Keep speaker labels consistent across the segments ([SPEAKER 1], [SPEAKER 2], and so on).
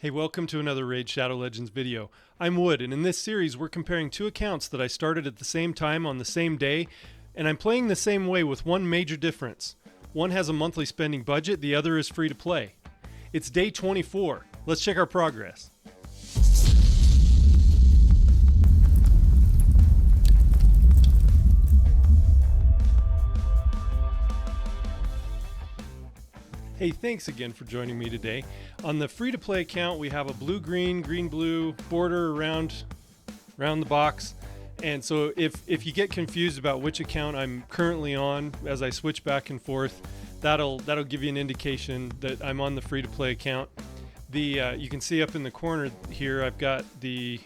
[SPEAKER 1] Hey, welcome to another Raid Shadow Legends video. I'm Wood, and in this series we're comparing two accounts that I started at the same time on the same day, and I'm playing the same way with one major difference. One has a monthly spending budget, the other is free to play. It's day 24. Let's check our progress. Hey, thanks again for joining me today. On the free-to-play account, we have a blue-green, green-blue border around the box. And so if you get confused about which account I'm currently on as I switch back and forth, that'll give you an indication that I'm on the free-to-play account. You can see up in the corner here, I've got here's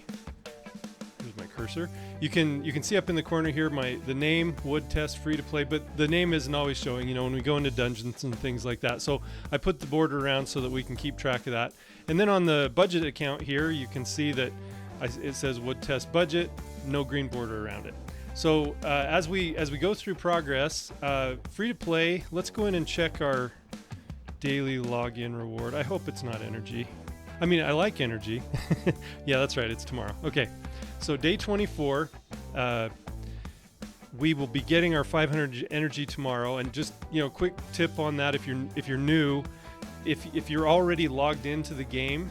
[SPEAKER 1] my cursor. You can see up in the corner here the name, Wood Test Free to Play, but the name isn't always showing, when we go into dungeons and things like that. So I put the border around so that we can keep track of that. And then on the budget account here, you can see that it says Wood Test Budget, no green border around it. So as we go through progress, free to play, let's go in and check our daily login reward. I hope it's not energy. I mean, I like energy. Yeah, that's right. It's tomorrow. Okay. So day 24, we will be getting our 500 energy tomorrow. And just, quick tip on that. If you're new, if you're already logged into the game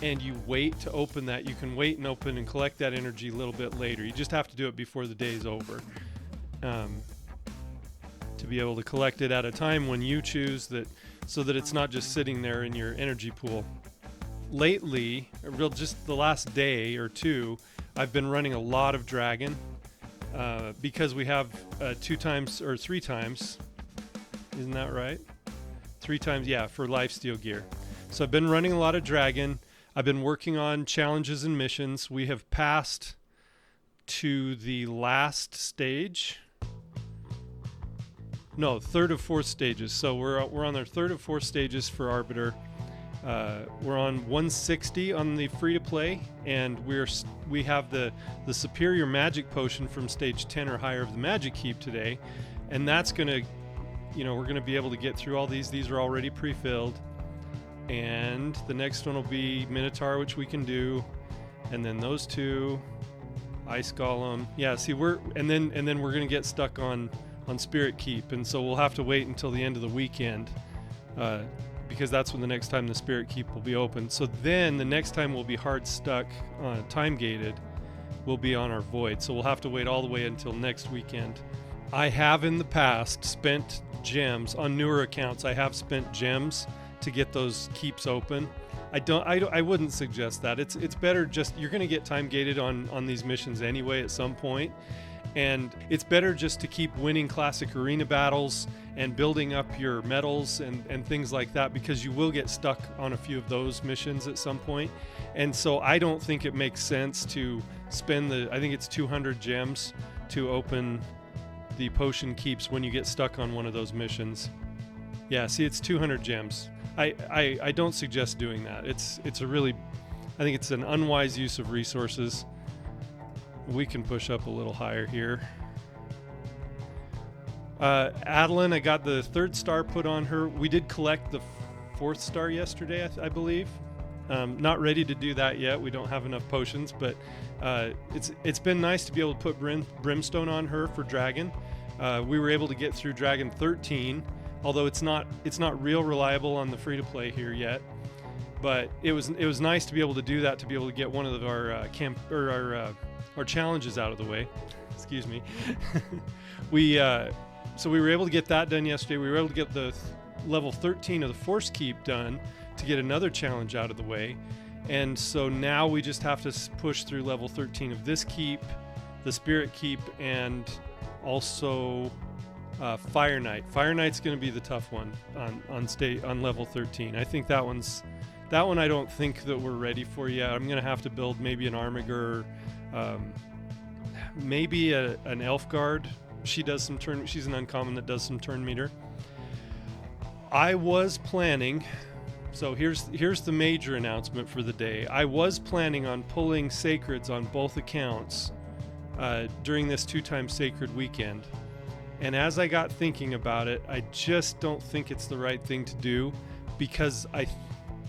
[SPEAKER 1] and you wait to open that, you can wait and open and collect that energy a little bit later. You just have to do it before the day is over. To be able to collect it at a time when you choose that, so that it's not just sitting there in your energy pool. Lately, just the last day or two, I've been running a lot of Dragon because we have 2 times or 3 times, isn't that right? 3 times, yeah, for lifesteal gear. So I've been running a lot of Dragon. I've been working on challenges and missions. We have passed to the last stage. No, third of 4 stages. So we're on our third of 4 stages for Arbiter. We're on 160 on the free-to-play, and we have the superior magic potion from stage 10 or higher of the magic keep today, and that's gonna, we're gonna be able to get through all these. These are already pre-filled, and the next one will be Minotaur, which we can do, and then those 2, Ice Golem. Yeah, see, and then we're gonna get stuck on Spirit Keep, and so we'll have to wait until the end of the weekend. Because that's when the next time the Spirit Keep will be open. So then the next time we'll be hard stuck, time gated, we'll be on our Void. So we'll have to wait all the way until next weekend. I have in the past spent gems on newer accounts. I have spent gems to get those keeps open. I wouldn't suggest that. It's better you're going to get time gated on these missions anyway at some point. And it's better just to keep winning classic arena battles and building up your medals and things like that, because you will get stuck on a few of those missions at some point. And so I don't think it makes sense to spend I think it's 200 gems to open the potion keeps when you get stuck on one of those missions. Yeah, see, it's 200 gems. I don't suggest doing that. I think it's an unwise use of resources. We can push up a little higher here. Adeline, I got the 3rd star put on her. We did collect the 4th star yesterday, I believe. Not ready to do that yet. We don't have enough potions, but it's been nice to be able to put Brimstone on her for Dragon. We were able to get through Dragon 13, although it's not real reliable on the free-to-play here yet. But it was nice to be able to do that, to be able to get one of our challenges out of the way. Excuse me. So we were able to get that done yesterday. We were able to get the level 13 of the Force Keep done to get another challenge out of the way. And so now we just have to push through level 13 of this keep, the Spirit Keep, and also Fire Knight. Fire Knight's going to be the tough one on level 13. I think that one I don't think that we're ready for yet. I'm going to have to build maybe an Armiger, maybe an Elf Guard. She's an uncommon that does some turn meter. I was planning, so here's the major announcement for the day. I was planning on pulling Sacreds on both accounts during this 2-time Sacred weekend. And as I got thinking about it, I just don't think it's the right thing to do, because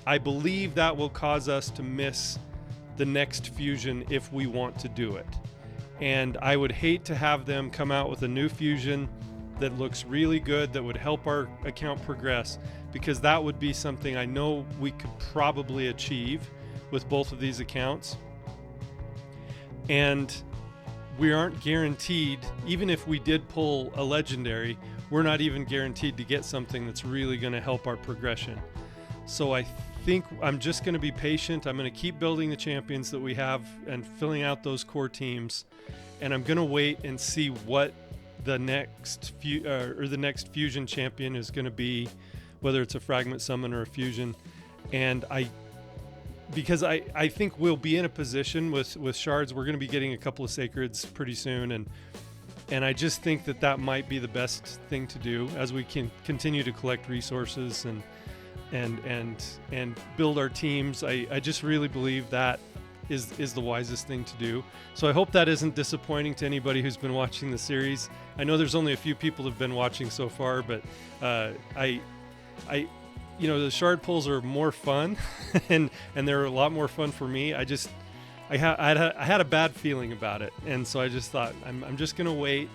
[SPEAKER 1] I believe that will cause us to miss the next fusion if we want to do it. And I would hate to have them come out with a new fusion that looks really good, that would help our account progress, because that would be something I know we could probably achieve with both of these accounts. And we aren't guaranteed, even if we did pull a legendary, we're not even guaranteed to get something that's really going to help our progression. So I think I'm just going to be patient. I'm going to keep building the champions that we have and filling out those core teams. And I'm going to wait and see what the next fusion champion is going to be, whether it's a fragment summon or a fusion. And because I think we'll be in a position with shards, we're going to be getting a couple of sacreds pretty soon, and I just think that might be the best thing to do as we can continue to collect resources and build our teams. I just really believe that is the wisest thing to do. So I hope that isn't disappointing to anybody who's been watching the series. I know there's only a few people who've been watching so far, but the shard pulls are more fun, and they're a lot more fun for me. I had a bad feeling about it, and so I just thought I'm just gonna wait,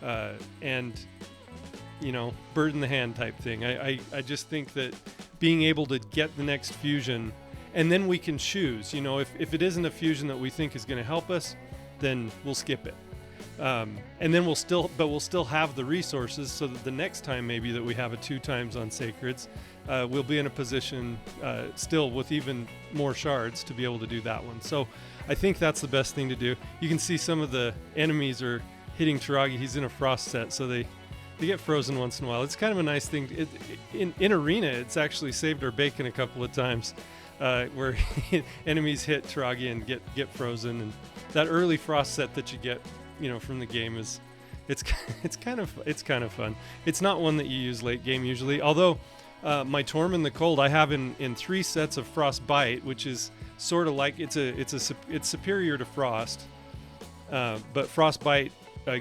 [SPEAKER 1] and bird in the hand type thing. I just think that being able to get the next fusion, and then we can choose. If it isn't a fusion that we think is going to help us, then we'll skip it. And then we'll still have the resources, so that the next time maybe that we have a 2 times on sacreds, we'll be in a position still with even more shards to be able to do that one. So I think that's the best thing to do. You can see some of the enemies are hitting Taragi. He's in a frost set, so they get frozen once in a while. It's kind of a nice thing. In arena, it's actually saved our bacon a couple of times, where enemies hit Taragi and get frozen. And that early frost set that you get from the game it's kind of fun. It's not one that you use late game usually, although my Tormund the Cold I have in 3 sets of Frostbite, which is sort of like it's superior to Frost, but Frostbite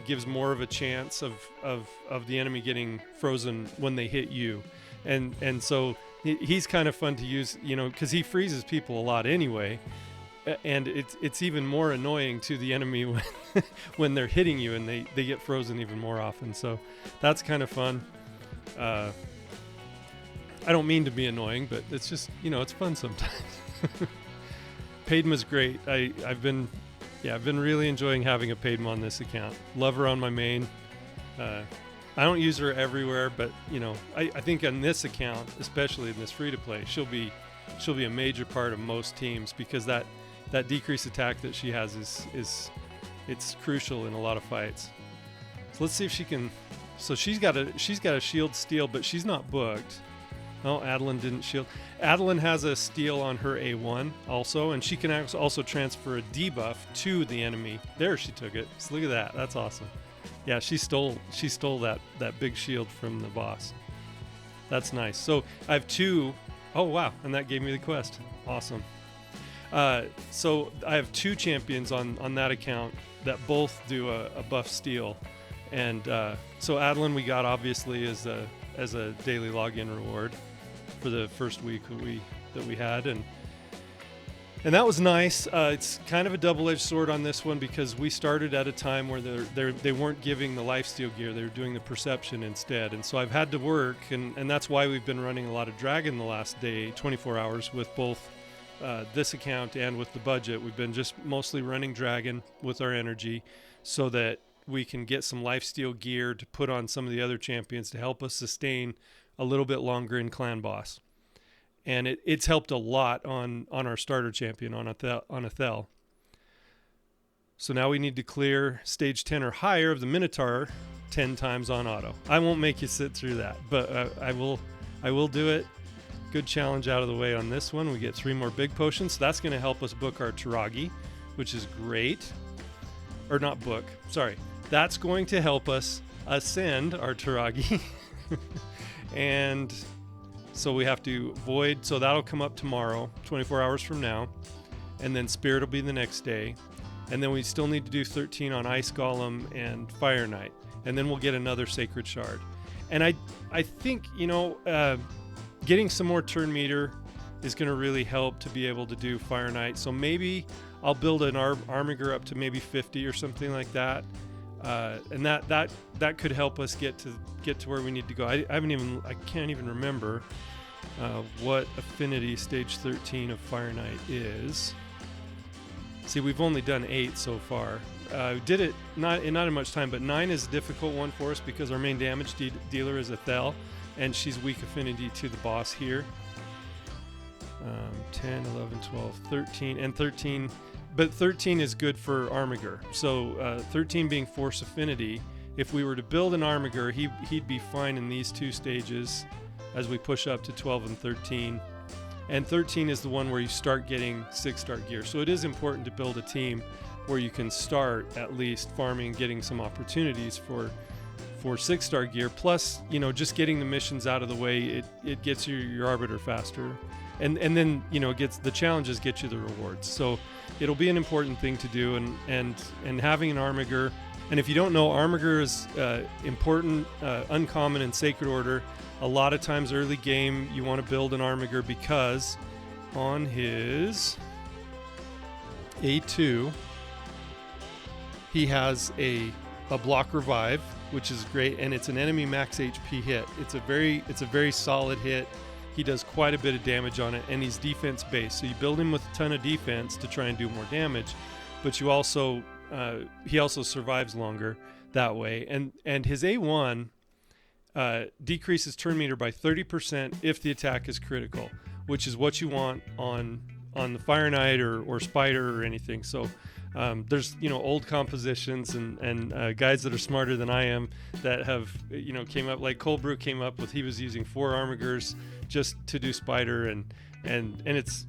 [SPEAKER 1] gives more of a chance of the enemy getting frozen when they hit you, and so he's kind of fun to use, because he freezes people a lot anyway. And it's even more annoying to the enemy when they're hitting you and they get frozen even more often. So that's kind of fun. I don't mean to be annoying, but it's just, it's fun sometimes. Paidma's great. I've been really enjoying having a Paidma on this account. Love her on my main. I don't use her everywhere, but I think on this account, especially in this free-to-play, she'll be a major part of most teams, because that decreased attack that she has it's crucial in a lot of fights. So let's see if she can. So she's got a shield steal, but she's not booked. Oh, Adeline didn't shield. Adeline has a steal on her A1 also, and she can also transfer a debuff to the enemy. There, she took it. So look at that. That's awesome. Yeah, she stole that big shield from the boss. That's nice. So I have 2. Oh wow, and that gave me the quest. Awesome. So I have 2 champions on that account that both do a buff steal, and so Adeline we got obviously as a daily login reward for the first week that we had, and that was nice. It's kind of a double-edged sword on this one, because we started at a time where they weren't giving the lifesteal gear; they were doing the perception instead, and so I've had to work, and that's why we've been running a lot of Dragon the last day, 24 hours with both. This account and with the budget. We've been just mostly running Dragon with our energy, so that we can get some lifesteal gear to put on some of the other champions to help us sustain a little bit longer in Clan Boss. And it's helped a lot on our starter champion on Athel. So now we need to clear stage 10 or higher of the Minotaur 10 times on auto. I won't make you sit through that, but I will do it. Good challenge out of the way on this one. We get 3 more big potions, so that's going to help us book our Taragi, which is great. Or not book, sorry. That's going to help us ascend our Taragi. And so we have to void, so that'll come up tomorrow, 24 hours from now. And then Spirit will be the next day. And then we still need to do 13 on Ice Golem and Fire Knight. And then we'll get another Sacred Shard. And I think, getting some more turn meter is going to really help to be able to do Fire Knight. So maybe I'll build an Armiger up to maybe 50 or something like that, and that could help us get to where we need to go. I can't even remember what affinity stage 13 of Fire Knight is. See, we've only done 8 so far. Did it not in much time, but 9 is a difficult one for us because our main damage dealer is Ethel, and she's weak affinity to the boss here. 10, 11, 12, 13, and 13, but 13 is good for Armiger. So 13 being force affinity, if we were to build an Armiger, he'd be fine in these 2 stages as we push up to 12 and 13. And 13 is the one where you start getting 6-star gear. So it is important to build a team where you can start at least farming and getting some opportunities for 6-star gear. Plus, just getting the missions out of the way, it gets your Arbiter faster. And then, the challenges get you the rewards. So it'll be an important thing to do, and having an Armiger. And if you don't know, Armiger is important, uncommon in Sacred Order. A lot of times early game you want to build an Armiger because on his A2 he has a block revive, which is great, and it's an enemy max HP hit. It's a very solid hit. He does quite a bit of damage on it, and he's defense based. So you build him with a ton of defense to try and do more damage, but you also he also survives longer that way. And his A1 decreases turn meter by 30% if the attack is critical, which is what you want on the Fire Knight or Spider or anything. So there's old compositions and guys that are smarter than I am that have came up, like Cold Brew came up with, he was using 4 Armigers just to do Spider, and it's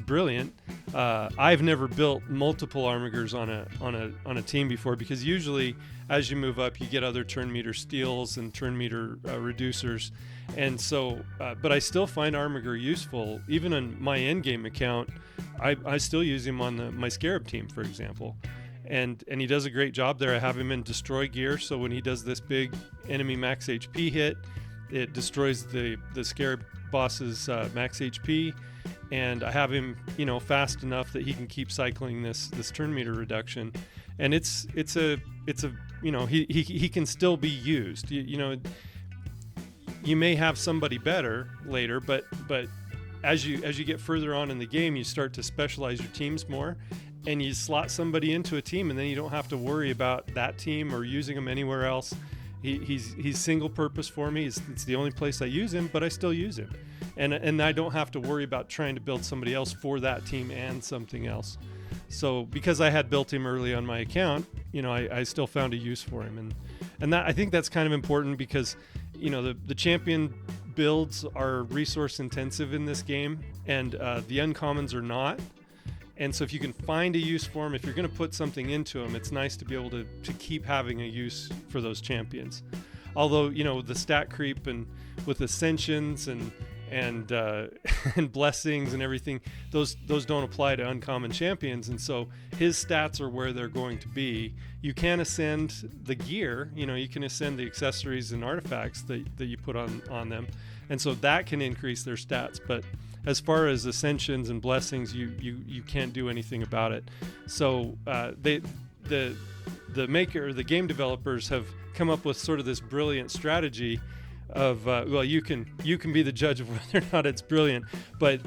[SPEAKER 1] brilliant. I've never built multiple Armigers on a team before, because usually as you move up you get other turn meter steals and turn meter reducers, and so but I still find Armiger useful. Even on my endgame account, I still use him on my Scarab team, for example, and he does a great job there. I have him in destroy gear, so when he does this big enemy max HP hit, it destroys the Scarab boss's max HP, and I have him fast enough that he can keep cycling this turn meter reduction, and it's a he can still be used. You may have somebody better later, but as you get further on in the game, you start to specialize your teams more, and you slot somebody into a team, and then you don't have to worry about that team or using them anywhere else. He's single purpose for me. It's the only place I use him, but I still use him, and I don't have to worry about trying to build somebody else for that team and something else. So because I had built him early on my account, I still found a use for him, and that, I think that's kind of important, because the champion builds are resource intensive in this game, and the uncommons are not. And so if you can find a use for them, if you're going to put something into them, it's nice to be able to keep having a use for those champions. Although, the stat creep and with ascensions and and blessings and everything, those don't apply to uncommon champions, and so his stats are where they're going to be. You can ascend the gear, you can ascend the accessories and artifacts that you put on them, and so that can increase their stats, but as far as ascensions and blessings, you can't do anything about it. So the game developers have come up with sort of this brilliant strategy of you can be the judge of whether or not it's brilliant, but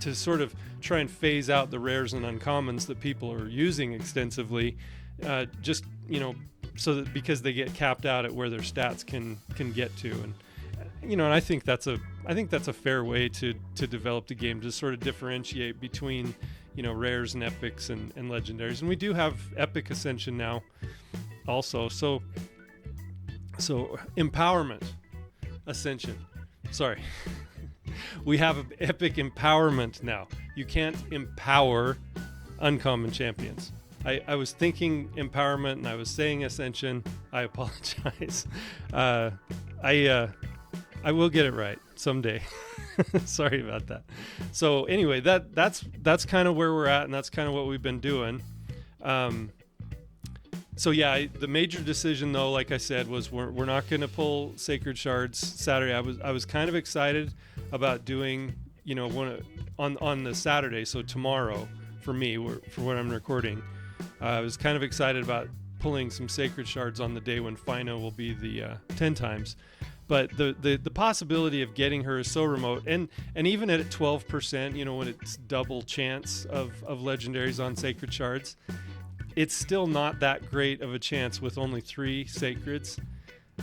[SPEAKER 1] to sort of try and phase out the rares and uncommons that people are using extensively, so that because they get capped out at where their stats can get to, and I think that's a fair way to develop the game, to sort of differentiate between rares and epics and legendaries. And we do have epic ascension now also, so empowerment ascension, sorry. We have epic empowerment now. You can't empower uncommon champions. I was thinking empowerment and I was saying ascension. I apologize. I will get it right someday. Sorry about that. So anyway, that's kind of where we're at, and that's kind of what we've been doing. So yeah, the major decision though, like I said, was we're not going to pull Sacred Shards Saturday. I was kind of excited about doing on the Saturday, so tomorrow for me, for when I'm recording, I was kind of excited about pulling some sacred shards on the day when Final will be the 10 times. But the possibility of getting her is so remote, and even at 12%, when it's double chance of legendaries on sacred shards, it's still not that great of a chance with only 3 sacreds.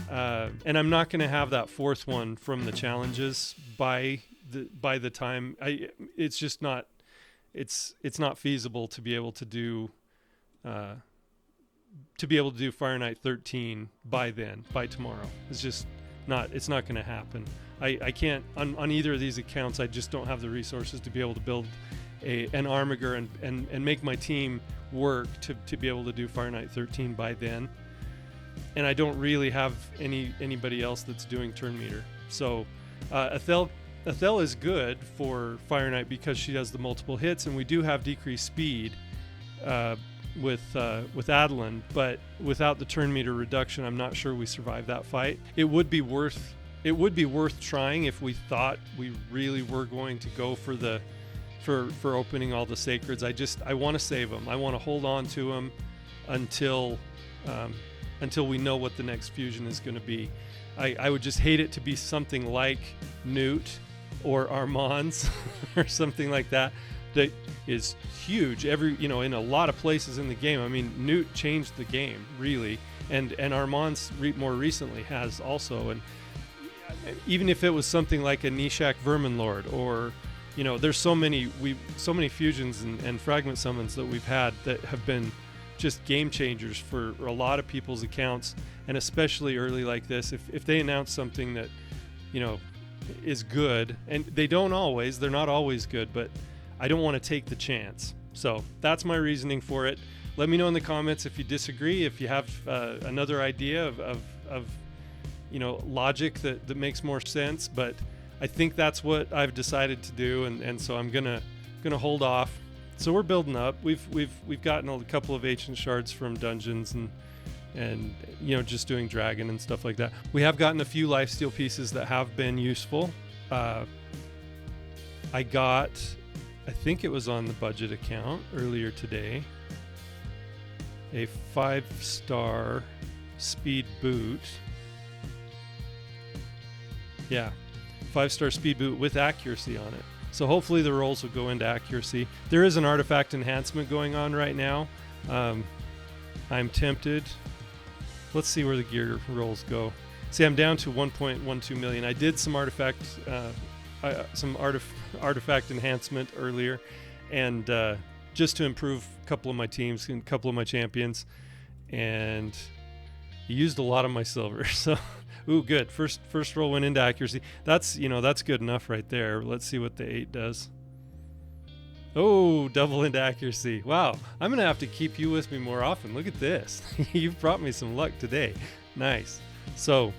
[SPEAKER 1] And I'm not going to have that 4th one from the challenges by the time it's just not, it's not feasible to be able to do Fire Night 13 by tomorrow. It's not going to happen. I can't on either of these accounts. I just don't have the resources to be able to build an Armiger and make my team work to be able to do Fire Night 13 by then. And I don't really have anybody else that's doing turn meter. So Ethel is good for Fire Night because she does the multiple hits, and we do have decreased speed with Adeline, but without the turn meter reduction, I'm not sure we survive that fight. It would be worth trying if we thought we really were going to go for opening all the sacreds. I want to save them. I want to hold on to them until we know what the next fusion is going to be. I would just hate it to be something like Newt or Armand's or something like that is huge in a lot of places in the game. I mean, Newt changed the game really, and Armand's more recently has also. And even if it was something like a Nishak Verminlord, or there's so many fusions and fragment summons that we've had that have been just game changers for a lot of people's accounts, and especially early like this. If they announce something that is good, and they're not always good, but I don't want to take the chance. So that's my reasoning for it. Let me know in the comments if you disagree, if you have another idea of logic that makes more sense. But I think that's what I've decided to do, and so I'm gonna hold off. So we're building up. We've gotten a couple of ancient shards from dungeons and just doing dragon and stuff like that. We have gotten a few lifesteal pieces that have been useful. I think it was on the budget account earlier today, a 5-star speed boot. Yeah, 5-star speed boot with accuracy on it. So hopefully the rolls will go into accuracy. There is an artifact enhancement going on right now. I'm tempted. Let's see where the gear rolls go. See, I'm down to 1.12 million. I did some artifact enhancement earlier, and just to improve a couple of my teams and a couple of my champions, and used a lot of my silver. So, ooh, good. First roll went into accuracy. That's good enough right there. Let's see what the 8 does. Oh, double into accuracy. Wow, I'm gonna have to keep you with me more often. Look at this. You've brought me some luck today. Nice. So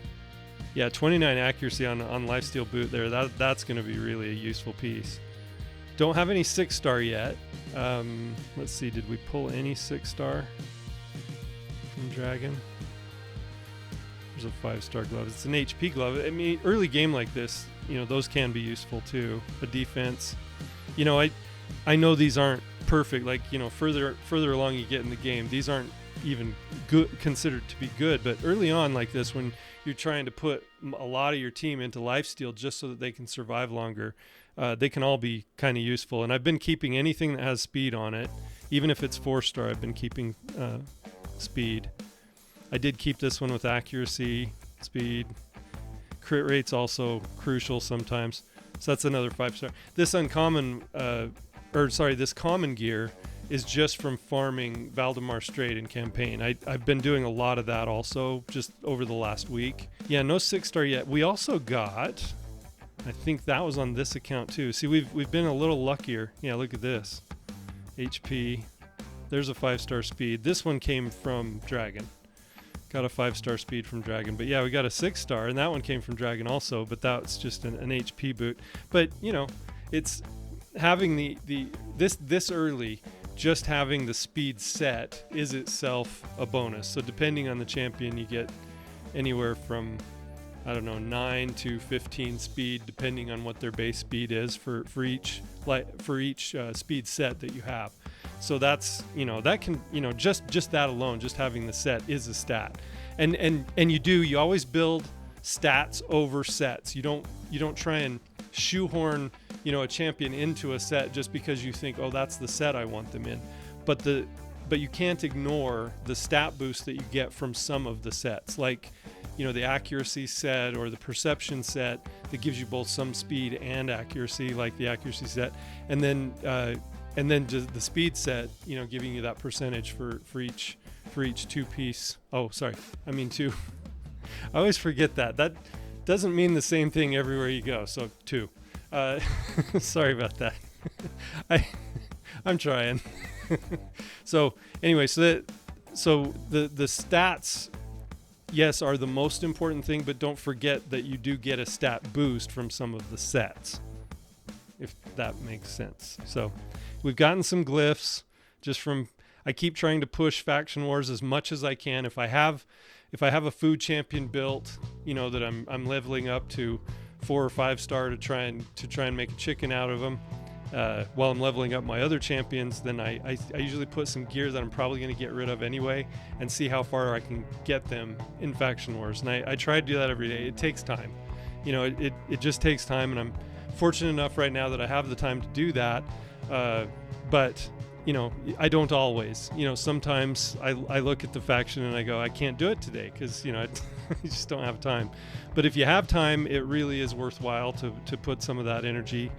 [SPEAKER 1] yeah, 29 accuracy on lifesteal boot there. That's going to be really a useful piece. Don't have any 6-star yet. Let's see, did we pull any 6-star from Dragon? There's a 5-star glove. It's an HP glove. I mean, early game like this, those can be useful too. A defense. I know these aren't perfect. Like, further along you get in the game, these aren't even considered to be good. But early on like this, when you're trying to put a lot of your team into lifesteal just so that they can survive longer, they can all be kind of useful. And I've been keeping anything that has speed on it, even if it's 4-star. I've been keeping speed. I did keep this one with accuracy, speed. Crit rate's also crucial sometimes, so that's another 5-star. This this common gear is just from farming Valdemar Strait in campaign. I've been doing a lot of that also just over the last week. Yeah, no 6-star yet. We also got, I think that was on this account too. See, we've been a little luckier. Yeah, look at this. HP. There's a 5-star speed. This one came from Dragon. Got a 5-star speed from Dragon. But yeah, we got a 6-star, and that one came from Dragon also, but that's just an HP boot. But it's having this early, just having the speed set is itself a bonus. So depending on the champion, you get anywhere from I don't know, 9 to 15 speed, depending on what their base speed is for each speed set that you have. So that's, that can, just that alone, just having the set is a stat. And you always build stats over sets. You don't try and shoehorn, a champion into a set just because you think, oh, that's the set I want them in. But you can't ignore the stat boost that you get from some of the sets, like, the accuracy set or the perception set that gives you both some speed and accuracy, like the accuracy set, and then just the speed set, giving you that percentage for each two-piece. Oh, sorry, I mean two. I always forget that doesn't mean the same thing everywhere you go. So two. Sorry about that. I'm trying. So anyway, so the stats, yes, are the most important thing, but don't forget that you do get a stat boost from some of the sets, if that makes sense. So we've gotten some glyphs just from, I keep trying to push Faction Wars as much as I can. If I have a food champion built, that I'm leveling up to 4 or 5 star to try and make a chicken out of them, while I'm leveling up my other champions, then I usually put some gear that I'm probably going to get rid of anyway and see how far I can get them in Faction Wars. And I try to do that every day. It takes time. It just takes time, and I'm fortunate enough right now that I have the time to do that. But I don't always. Sometimes I look at the faction and I go, I can't do it today because, I just don't have time. But if you have time, it really is worthwhile to put some of that energy.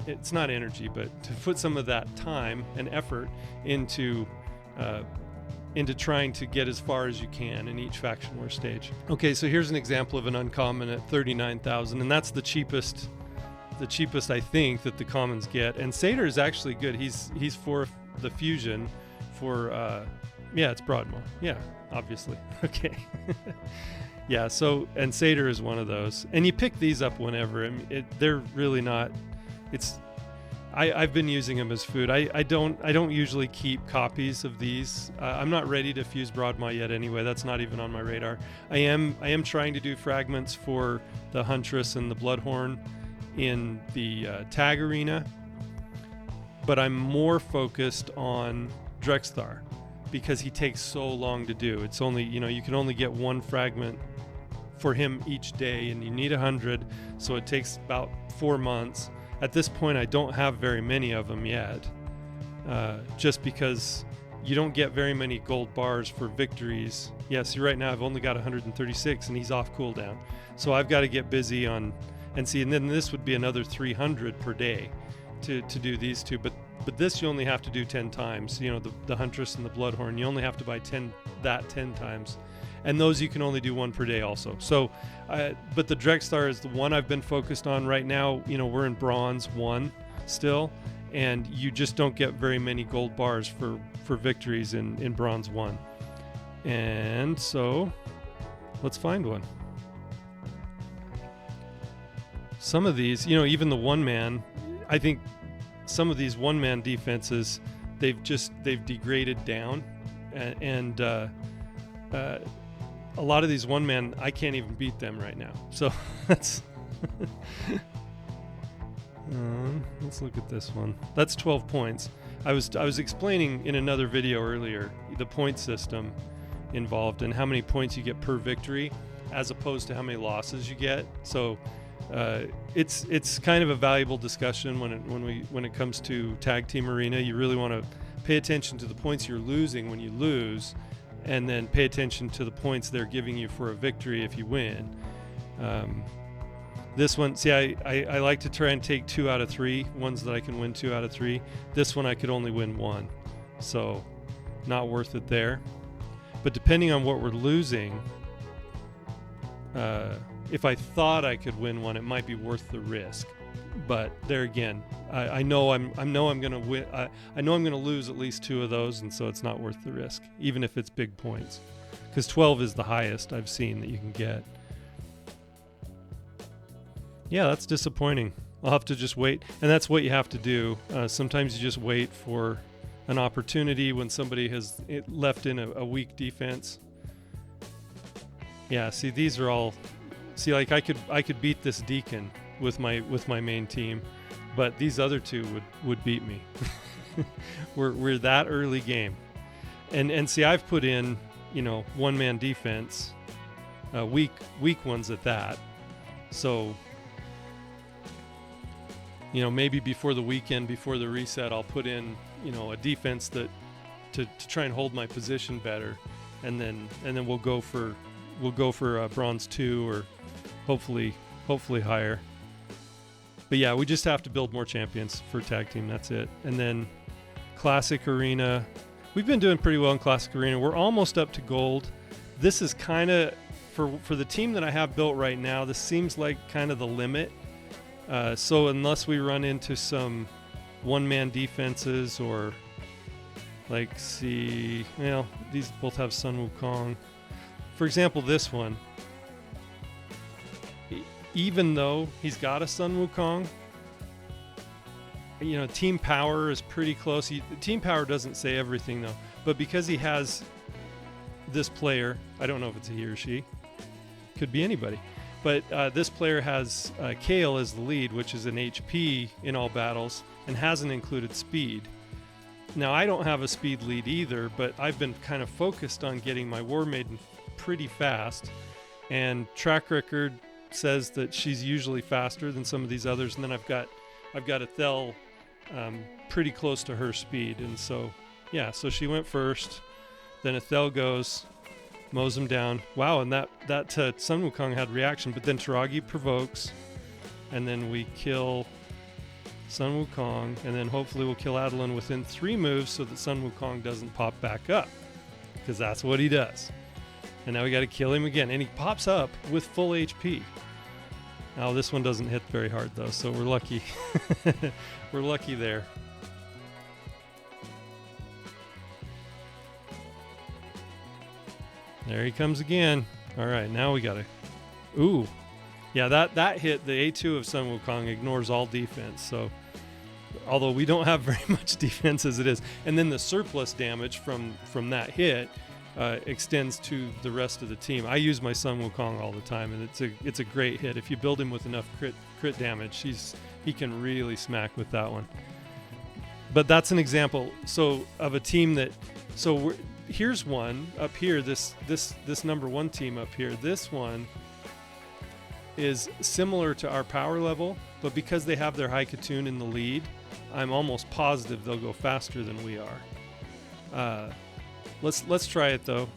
[SPEAKER 1] It's not energy, but to put some of that time and effort into trying to get as far as you can in each Faction War stage. Okay, so here's an example of an uncommon at 39,000, and that's the cheapest I think that the commons get. And Satyr is actually good. He's for the fusion for it's Broadmoor. Yeah, obviously. Okay. Yeah, so, and Satyr is one of those. And you pick these up whenever. They're really not, I've been using them as food. I don't usually keep copies of these. I'm not ready to fuse Broadmoor yet anyway. That's not even on my radar. I am trying to do fragments for the Huntress and the Bloodhorn in the tag arena, but I'm more focused on Drexthar because he takes so long to do. It's only, you can only get one fragment for him each day, and you need 100, so it takes about 4 months. At this point, I don't have very many of them yet, just because you don't get very many gold bars for victories. See, right now I've only got 136, and he's off cooldown, so I've got to get busy on. And then this would be another 300 per day to do these two. But this you only have to do 10 times. The Huntress and the Bloodhorn, you only have to buy 10 times. And those you can only do 1 per day also. So, but the Drexthar is the one I've been focused on right now. We're in Bronze 1 still, and you just don't get very many gold bars for victories in Bronze 1. And so, let's find one. Some of these, even the one-man, I think some of these one-man defenses, they've degraded down, and a lot of these one-man, I can't even beat them right now. So that's let's look at this one. That's 12 points. I was explaining in another video earlier the point system involved and how many points you get per victory, as opposed to how many losses you get. So. It's kind of a valuable discussion when it comes to tag team arena. You really want to pay attention to the points you're losing when you lose, and then pay attention to the points they're giving you for a victory if you win. This one, see, I like to try and take 2 out of 3 ones that I can win 2 out of 3. This one I could only win 1, so not worth it there. But depending on what we're losing, if I thought I could win one, it might be worth the risk. But there again, I know I'm going to win. I know I'm going to lose at least 2 of those, and so it's not worth the risk, even if it's big points, because 12 is the highest I've seen that you can get. Yeah, that's disappointing. I'll have to just wait, and that's what you have to do. Sometimes you just wait for an opportunity when somebody has left in a weak defense. Yeah, see, these are all See, like I could beat this Deacon with my main team, but these other two would beat me. we're that early game, and see, I've put in, one man defense, weak ones at that. So, maybe before the weekend, before the reset, I'll put in, a defense that to try and hold my position better, and then we'll go for bronze 2 or hopefully higher. But yeah, we just have to build more champions for tag team. That's it. And then Classic Arena, we've been doing pretty well in Classic Arena. We're almost up to gold. This is kind of for the team that I have built right now. This seems like kind of the limit. So unless we run into some one-man defenses or these both have Sun Wukong. For example, this one, even though he's got a Sun Wukong, team power is pretty close. Team power doesn't say everything though, but because he has this player, I don't know if it's a he or she, could be anybody, but this player has Kale as the lead, which is an HP in all battles and hasn't included speed. Now, I don't have a speed lead either, but I've been kind of focused on getting my War Maiden pretty fast, and track record says that she's usually faster than some of these others. And then I've got Ethel pretty close to her speed, and so she went first. Then Ethel goes, mows him down. Wow, and that Sun Wukong had reaction, but then Taragi provokes, and then we kill Sun Wukong, and then hopefully we'll kill Adeline within 3 moves so that Sun Wukong doesn't pop back up, because that's what he does. And now we got to kill him again, and he pops up with full HP. Now this one doesn't hit very hard though, so we're lucky. We're lucky there. There he comes again. All right, now we got to... Ooh. Yeah, that hit, the A2 of Sun Wukong ignores all defense, so... Although we don't have very much defense as it is. And then the surplus damage from that hit extends to the rest of the team. I use my Sun Wukong all the time, and it's a great hit. If you build him with enough crit damage, he can really smack with that one. But that's an example of a team that... here's one up here, this number 1 team up here. This one is similar to our power level, but because they have their Haikatoon in the lead, I'm almost positive they'll go faster than we are. Let's try it though.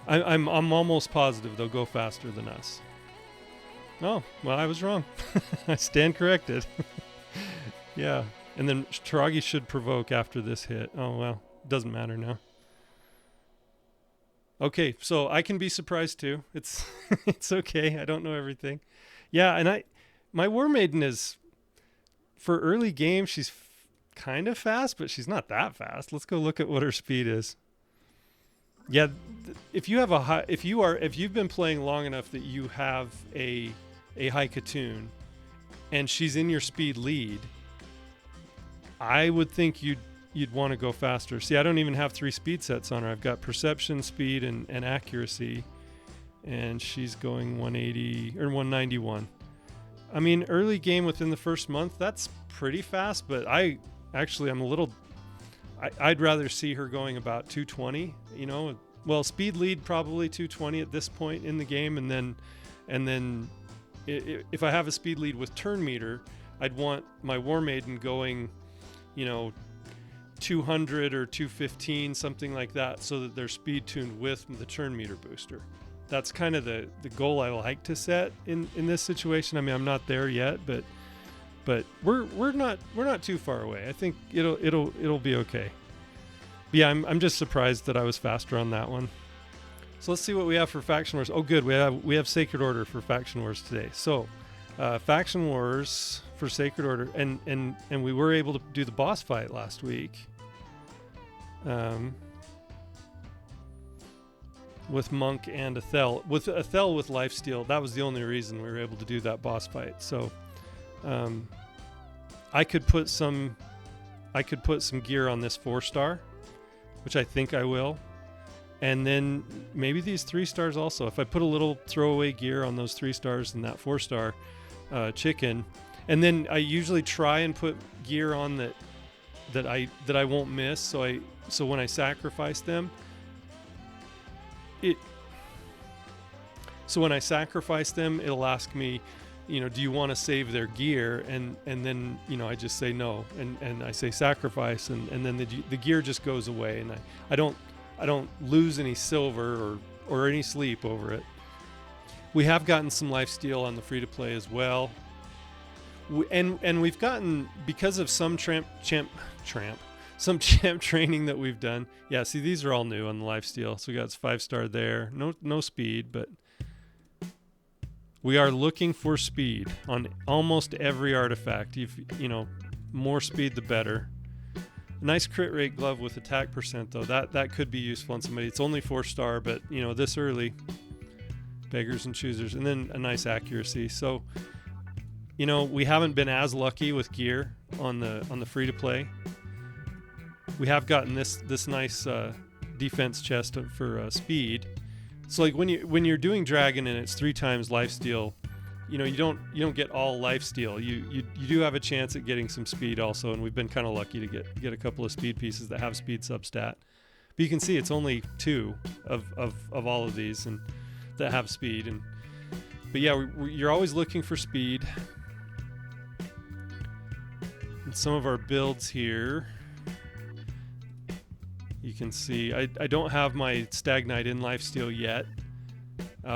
[SPEAKER 1] I'm almost positive they'll go faster than us. Oh, well, I was wrong. I stand corrected. Yeah. And then Taragi should provoke after this hit. Oh, well, doesn't matter now. Okay, so I can be surprised too. It's okay. I don't know everything. Yeah, and my War Maiden is, for early game, she's kind of fast, but she's not that fast. Let's go look at what her speed is. Yeah, if you've been playing long enough that you have a Haikatoon and she's in your speed lead, I would think you'd want to go faster. See, I don't even have 3 speed sets on her. I've got perception, speed, and accuracy, and she's going 180 or 191. I mean, early game within the first month, that's pretty fast, but I'm a little... I'd rather see her going about 220, Well, speed lead probably 220 at this point in the game, and then if I have a speed lead with turn meter, I'd want my War Maiden going, 200 or 215, something like that, so that they're speed tuned with the turn meter booster. That's kind of the goal I like to set in this situation. I mean, I'm not there yet, but we're not too far away. I think it'll be okay. But yeah, I'm just surprised that I was faster on that one. So let's see what we have for Faction Wars. Oh, good, we have Sacred Order for Faction Wars today. So Faction Wars for Sacred Order, and we were able to do the boss fight last week. With Monk and Ethel. With Ethel with lifesteal, that was the only reason we were able to do that boss fight. So I could put some gear on this 4-star, which I think I will. And then maybe these 3 stars also. If I put a little throwaway gear on those 3 stars and that 4-star chicken, and then I usually try and put gear on that I won't miss. So when I sacrifice them, it'll ask me, do you want to save their gear? And then, I just say no, and I say sacrifice, and then the gear just goes away, and I don't lose any silver or any sleep over it. We have gotten some lifesteal on the free to play as well. And we've gotten, because of some champ training that we've done. Yeah, see, these are all new on the lifesteal. So we got 5-star there. No speed, but we are looking for speed on almost every artifact. More speed the better. Nice crit rate glove with attack percent though. That could be useful on somebody. It's only 4-star, but this early, beggars and choosers. And then a nice accuracy. So we haven't been as lucky with gear on the free to play. We have gotten this nice defense chest for speed. So like when you're doing dragon and it's 3 times lifesteal, you don't get all lifesteal. You do have a chance at getting some speed also, and we've been kind of lucky to get a couple of speed pieces that have speed substat. But you can see it's only 2 of all of these and that have speed. But yeah, you're always looking for speed. And some of our builds here, you can see I don't have my Stag Knight in lifesteal yet.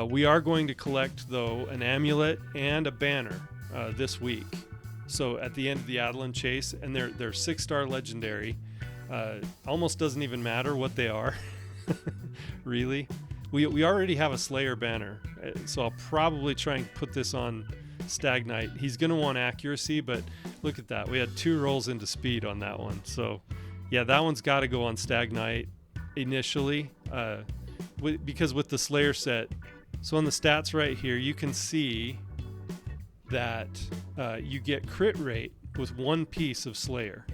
[SPEAKER 1] We are going to collect, though, an amulet and a banner this week. So at the end of the Adeline chase, and they're 6-star legendary. Almost doesn't even matter what they are, really. We already have a Slayer banner, so I'll probably try and put this on Stag Knight. He's going to want accuracy, but look at that. We had 2 rolls into speed on that one. So yeah, that one's got to go on Stag Knight initially, because with the Slayer set. So on the stats right here, you can see that you get crit rate with 1 piece of Slayer.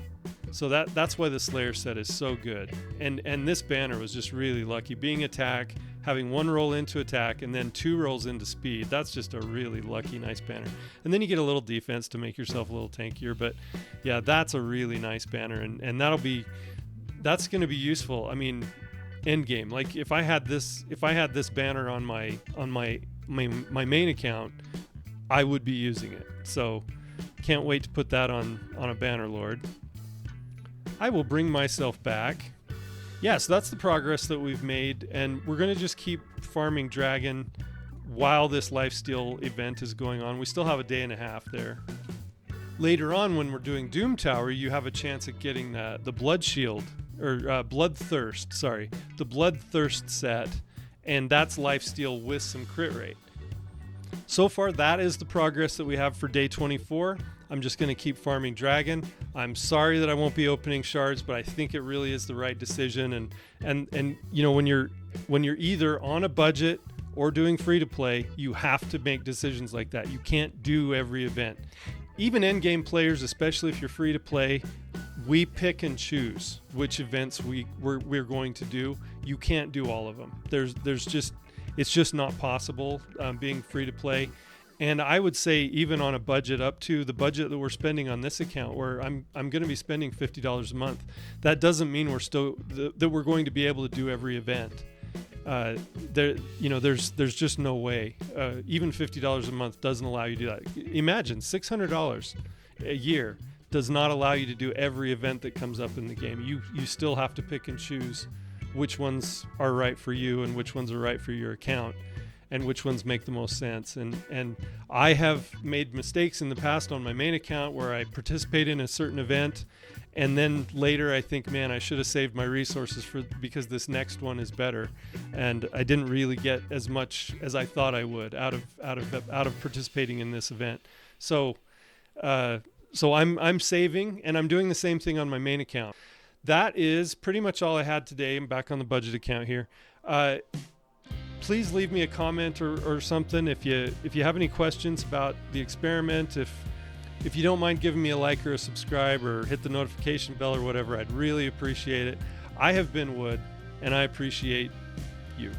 [SPEAKER 1] So that's why the Slayer set is so good. And this banner was just really lucky. Being attack, having 1 roll into attack, and then 2 rolls into speed. That's just a really lucky, nice banner. And then you get a little defense to make yourself a little tankier. But yeah, that's a really nice banner, and that's going to be useful. I mean, end game. Like if I had this banner on my main account, I would be using it. So can't wait to put that on a banner lord. I will bring myself back. Yeah, so that's the progress that we've made, and we're going to just keep farming dragon while this lifesteal event is going on. We still have a day and a half there. Later on, when we're doing Doom Tower, you have a chance at getting the Blood Shield, or Bloodthirst, sorry, the Bloodthirst set, and that's lifesteal with some crit rate. So far, that is the progress that we have for day 24. I'm just going to keep farming dragon. I'm sorry that I won't be opening shards, but I think it really is the right decision. And when you're either on a budget or doing free to play, you have to make decisions like that. You can't do every event. Even endgame players, especially if you're free to play, we pick and choose which events we're going to do. You can't do all of them. It's just not possible being free to play. And I would say even on a budget up to the budget that we're spending on this account, where I'm going to be spending $50 a month, that doesn't mean that we're going to be able to do every event. There's just no way. Even $50 a month doesn't allow you to do that. Imagine $600 a year does not allow you to do every event that comes up in the game. You still have to pick and choose which ones are right for you and which ones are right for your account, and which ones make the most sense. And I have made mistakes in the past on my main account where I participate in a certain event, and then later I think, man, I should have saved my resources because this next one is better, and I didn't really get as much as I thought I would out of participating in this event. So I'm saving, and I'm doing the same thing on my main account. That is pretty much all I had today. I'm back on the budget account here. Please leave me a comment or something if you have any questions about the experiment. If you don't mind giving me a like or a subscribe or hit the notification bell or whatever, I'd really appreciate it. I have been Wood, and I appreciate you.